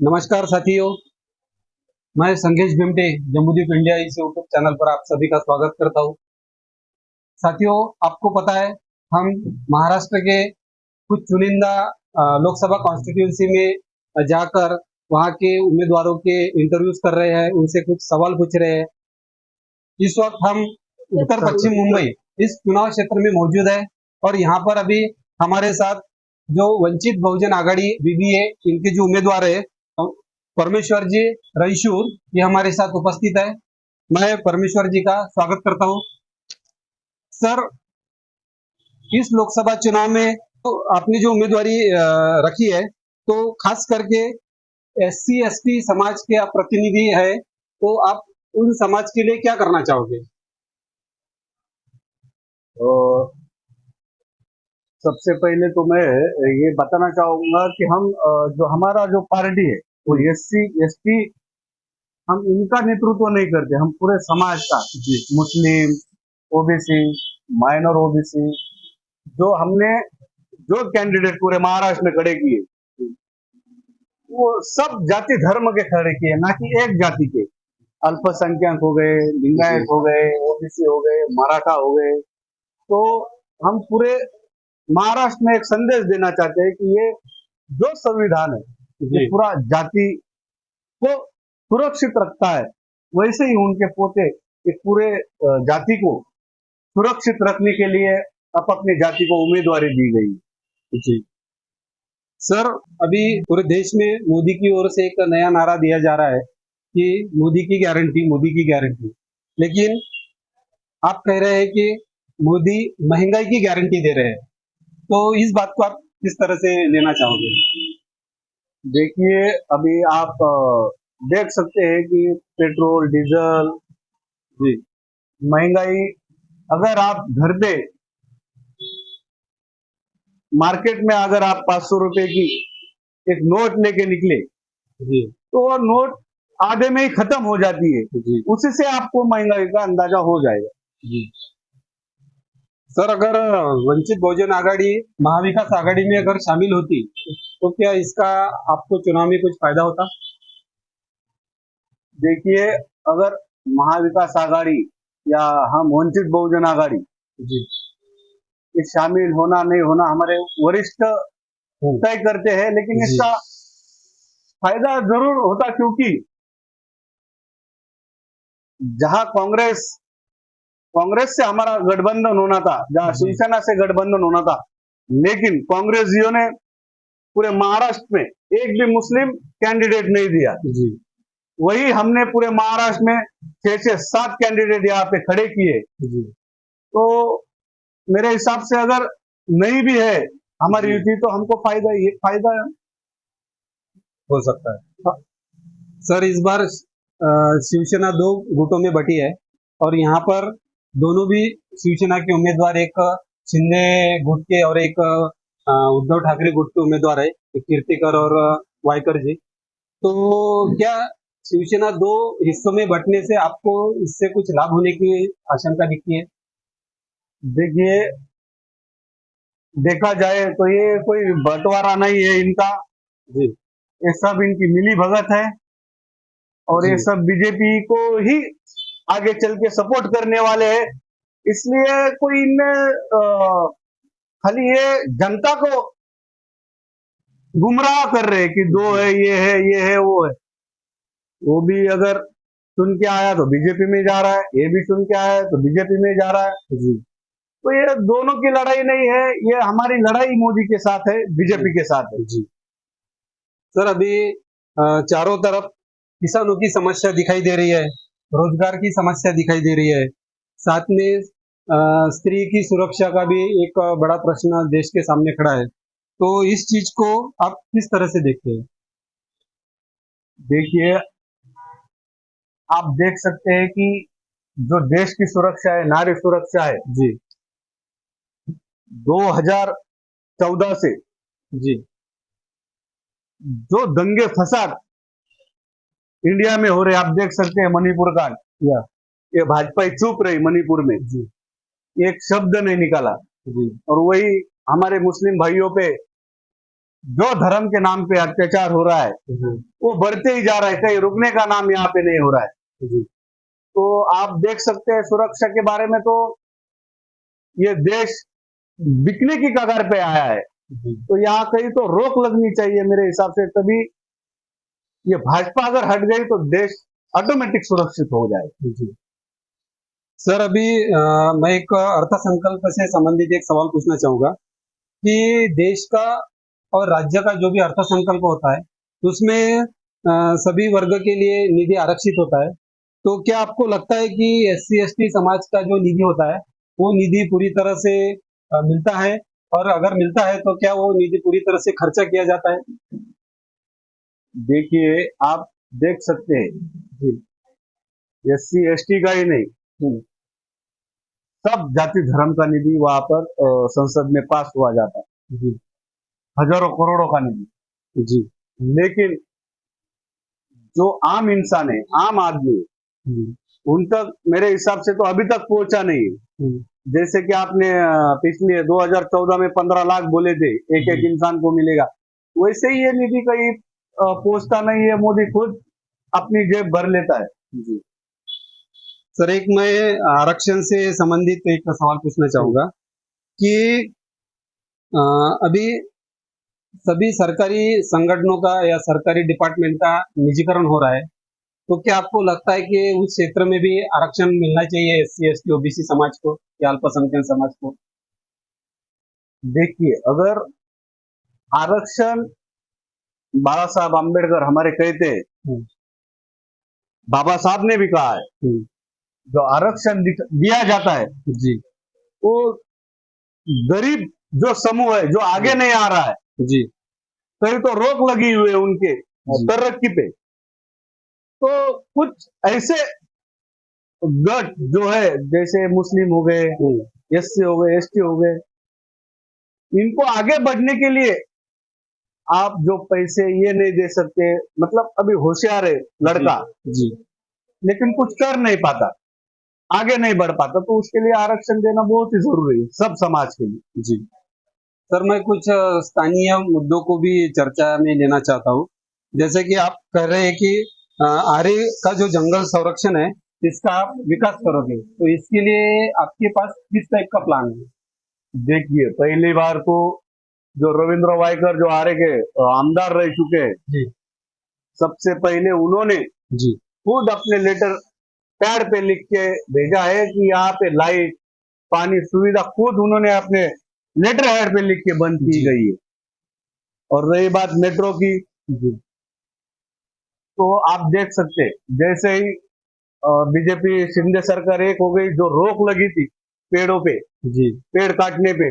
नमस्कार साथियों, मैं संगेश भिमटे जम्मूदीप इंडिया इस यूट्यूब चैनल पर आप सभी का स्वागत करता हूं। साथियों, आपको पता है हम महाराष्ट्र के कुछ चुनिंदा लोकसभा कॉन्स्टिट्यूंसी में जाकर वहां के उम्मीदवारों के इंटरव्यूज कर रहे हैं, उनसे कुछ सवाल पूछ रहे हैं। इस वक्त हम उत्तर पश्चिम मुंबई इस चुनाव क्षेत्र में मौजूद है और यहाँ पर अभी हमारे साथ जो वंचित बहुजन आघाड़ी बीबीए इनके जो उम्मीदवार है परमेश्वर जी रईशूर, ये हमारे साथ उपस्थित है। मैं परमेश्वर जी का स्वागत करता हूँ। सर, इस लोकसभा चुनाव में तो आपने जो उम्मीदवारी रखी है, तो खास करके एससी एसटी समाज के आप प्रतिनिधि है, तो आप उन समाज के लिए क्या करना चाहोगे? तो सबसे पहले तो मैं ये बताना चाहूंगा कि हम जो हमारा जो पार्टी है वो एससी एसटी, हम इनका नेतृत्व नहीं करते, हम पूरे समाज का, मुस्लिम, ओबीसी, माइनर ओबीसी, जो हमने जो कैंडिडेट पूरे महाराष्ट्र में खड़े किए वो सब जाति धर्म के खड़े किए, ना कि एक जाति के। अल्पसंख्यक हो गए, लिंगायत हो गए, ओबीसी हो गए, मराठा हो गए। तो हम पूरे महाराष्ट्र में एक संदेश देना चाहते हैं कि ये जो संविधान है ये पूरा जाति को सुरक्षित रखता है, वैसे ही उनके पोते इस पूरे जाति को सुरक्षित रखने के लिए अपनी जाति को उम्मीदवारी दी गई। जी सर, अभी पूरे देश में मोदी की ओर से एक नया नारा दिया जा रहा है कि मोदी की गारंटी, मोदी की गारंटी, लेकिन आप कह रहे हैं कि मोदी महंगाई की गारंटी दे रहे हैं, तो इस बात को आप किस तरह से लेना चाहोगे? देखिए, अभी आप देख सकते हैं कि पेट्रोल डीजल जी महंगाई, अगर आप घर पे मार्केट में अगर आप 500 रुपए की एक नोट लेके निकले जी तो वो नोट आधे में ही खत्म हो जाती है, जी उसी से आपको महंगाई का अंदाजा हो जाएगा। जी सर, अगर वंचित बहुजन आघाड़ी महाविकास आघाड़ी में अगर शामिल होती, तो क्या इसका आपको चुनाव में कुछ फायदा होता? देखिए, अगर महाविकास आघाड़ी या हम वंचित बहुजन आघाड़ी जी ये शामिल होना नहीं होना हमारे वरिष्ठ तय करते हैं, लेकिन जी इसका फायदा जरूर होता, क्योंकि जहां कांग्रेस से हमारा गठबंधन होना था, जहां शिवसेना से गठबंधन होना था, लेकिन कांग्रेसियों ने पूरे महाराष्ट्र में एक भी मुस्लिम कैंडिडेट नहीं दिया। जी वही हमने पूरे महाराष्ट्र में 6 से 7 कैंडिडेट यहाँ पे खड़े किए। जी तो मेरे हिसाब से अगर नहीं भी है हमारी युति, तो हमको फायदा हो सकता है। सर, इस बार शिवसेना 2 गुटों में बटी है और यहाँ पर दोनों भी शिवसेना के उम्मीदवार, एक शिंदे गुट के और एक उद्धव ठाकरे गुट के उम्मीदवार है, एक कीर्तिकर और वायकर जी। तो क्या शिवसेना 2 हिस्सों में बंटने से आपको इससे कुछ लाभ होने की आशंका दिखती है? देखिए, देखा जाए तो ये कोई बंटवारा नहीं है इनका, जी ये सब इनकी मिली भगत है और ये सब बीजेपी को ही आगे चल के सपोर्ट करने वाले हैं। इसलिए कोई इनमें खाली ये जनता को गुमराह कर रहे हैं कि 2 है, ये है वो है। वो भी अगर चुन के आया तो बीजेपी में जा रहा है, ये भी चुन के आया तो बीजेपी में जा रहा है। जी तो ये दोनों की लड़ाई नहीं है, ये हमारी लड़ाई मोदी के साथ है, बीजेपी के साथ है। जी सर, अभी चारों तरफ किसानों की समस्या दिखाई दे रही है, रोजगार की समस्या दिखाई दे रही है, साथ में स्त्री की सुरक्षा का भी एक बड़ा प्रश्न देश के सामने खड़ा है। तो इस चीज को आप किस तरह से देखते हैं? देखिए, आप देख सकते हैं कि जो देश की सुरक्षा है, नारी सुरक्षा है, जी 2014 से जी जो दंगे फसाद इंडिया में हो रहे, आप देख सकते हैं मणिपुर का, या ये भाजपा ही चुप रही मणिपुर में, जी एक शब्द नहीं निकाला, जी और वही हमारे मुस्लिम भाइयों पे जो धर्म के नाम पे अत्याचार हो रहा है वो बढ़ते ही जा रहा है, कहीं रुकने का नाम यहाँ पे नहीं हो रहा है। जी तो आप देख सकते हैं सुरक्षा के बारे में, तो ये देश बिकने की कगार पे आया है। जी तो यहाँ कहीं तो रोक लगनी चाहिए मेरे हिसाब से, तभी ये भाजपा अगर हट गई तो देश ऑटोमेटिक सुरक्षित हो जाएगा। जी सर, अभी मैं एक अर्थसंकल्प से संबंधित एक सवाल पूछना चाहूंगा कि देश का और राज्य का जो भी अर्थसंकल्प होता है उसमें सभी वर्ग के लिए निधि आरक्षित होता है। तो क्या आपको लगता है कि एससी एसटी समाज का जो निधि होता है वो निधि पूरी तरह से मिलता है, और अगर मिलता है तो क्या वो निधि पूरी तरह से खर्चा किया जाता है? देखिए, आप देख सकते हैं जी एससी एसटी का ही नहीं, हम्म, सब जाति धर्म का निधि वहां पर संसद में पास हुआ जाता है, जी हजारों करोड़ों का निधि। जी लेकिन जो आम इंसान है, आम आदमी है, जी उन तक मेरे हिसाब से तो अभी तक पहुंचा नहीं है। हम्म, जैसे कि आपने पिछले 2014 में 15 लाख बोले थे एक एक इंसान को मिलेगा, वैसे ही ये निधि कहीं पहुंचता नहीं है, मोदी खुद अपनी जेब भर लेता है। जी सर, एक मैं आरक्षण से संबंधित एक सवाल पूछना चाहूंगा कि अभी सभी सरकारी संगठनों का या सरकारी डिपार्टमेंट का निजीकरण हो रहा है। तो क्या आपको लगता है कि उस क्षेत्र में भी आरक्षण मिलना चाहिए एससी एसटी ओबीसी समाज को या अल्पसंख्यक समाज को? देखिए, अगर आरक्षण बाबा साहब आम्बेडकर हमारे कहते हैं, हम्म, बाबा साहब ने भी कहा है, हम्म, जो आरक्षण दिया जाता है जी वो गरीब जो समूह है जो आगे नहीं आ रहा है, जी कहीं तो रोक लगी हुई है उनके जी तरक्की पे। तो कुछ ऐसे गट जो है, जैसे मुस्लिम हो गए, हम्म, एससी हो गए, एसटी हो गए, इनको आगे बढ़ने के लिए आप जो पैसे ये नहीं दे सकते, मतलब अभी होशियार है लड़का जी लेकिन कुछ कर नहीं पाता, आगे नहीं बढ़ पाता, तो उसके लिए आरक्षण देना बहुत ही जरूरी है सब समाज के लिए। जी सर, मैं कुछ स्थानीय मुद्दों को भी चर्चा में लेना चाहता हूँ। जैसे कि आप कह रहे हैं कि आरे का जो जंगल संरक्षण है इसका आप विकास करोगे, तो इसके लिए आपके पास किस टाइप का प्लान है? देखिए, पहली बार तो जो रविंद्र वायकर जो आरे के आमदार रह चुके हैं, जी सबसे पहले उन्होंने जी खुद अपने लेटर पैड पे लिख के भेजा है कि यहाँ पे लाइट पानी सुविधा खुद उन्होंने अपने लेटर हेड पे लिख के बंद की जी गई है। और रही बात मेट्रो की, जी तो आप देख सकते हैं, जैसे ही बीजेपी शिंदे सरकार एक हो गई, जो रोक लगी थी पेड़ों पे, जी पेड़ काटने पे,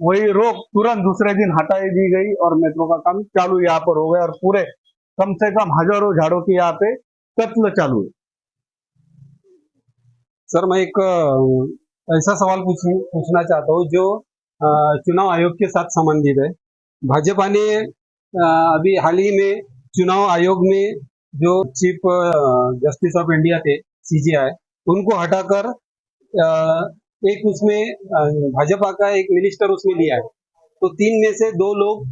वही रोक तुरंत दूसरे दिन हटाई दी गई और मेट्रो का काम चालू यहाँ पर हो गया, और पूरे कम से कम हजारों झाड़ों की यहाँ पे कत्ल चालू है। सर, मैं एक ऐसा सवाल पूछना चाहता हूँ जो चुनाव आयोग के साथ संबंधित है। भाजपा ने अभी हाल ही में चुनाव आयोग में जो चीफ जस्टिस ऑफ इंडिया थे, सीजीआई, उनको हटाकर अ, एक उसमें भाजपा का एक मिनिस्टर उसमें लिया है। तो तीन में से दो लोग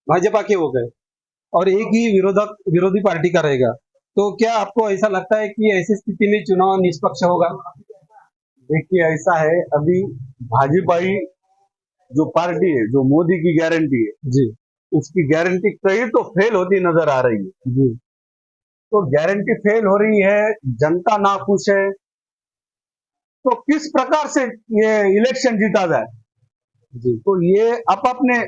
भाजपा के हो गए और एक ही विरोधी पार्टी का रहेगा। तो क्या आपको ऐसा लगता है कि ऐसी स्थिति में चुनाव निष्पक्ष होगा? देखिए, ऐसा है, अभी भाजपाई जो पार्टी है, जो मोदी की गारंटी है, जी उसकी गारंटी कहीं तो फेल होती नजर आ रही है। जी तो गारंटी फेल हो रही है, जनता नाखुश है, तो किस प्रकार से ये इलेक्शन जीता जाए? जी तो ये आप अपने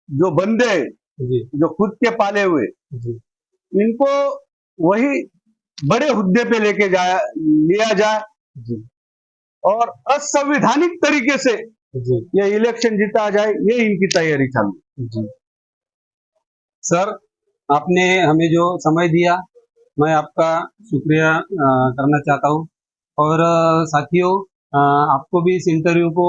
जो बंदे हैं, जी जो खुद के पाले हुए, जी इनको वही बड़े हुद्दे पे लेके जाया लिया जाए जी और असंवैधानिक तरीके से जी ये इलेक्शन जीता जाए, ये इनकी तैयारी चालू है। जी सर, आपने हमें जो समय दिया, मैं आपका शुक्रिया करना चाहता हूँ। और साथियों, आपको भी इस इंटरव्यू को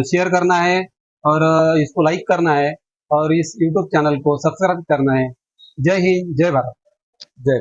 शेयर करना है और इसको लाइक करना है और इस यूट्यूब चैनल को सब्सक्राइब करना है। जय हिंद, जय भारत। जय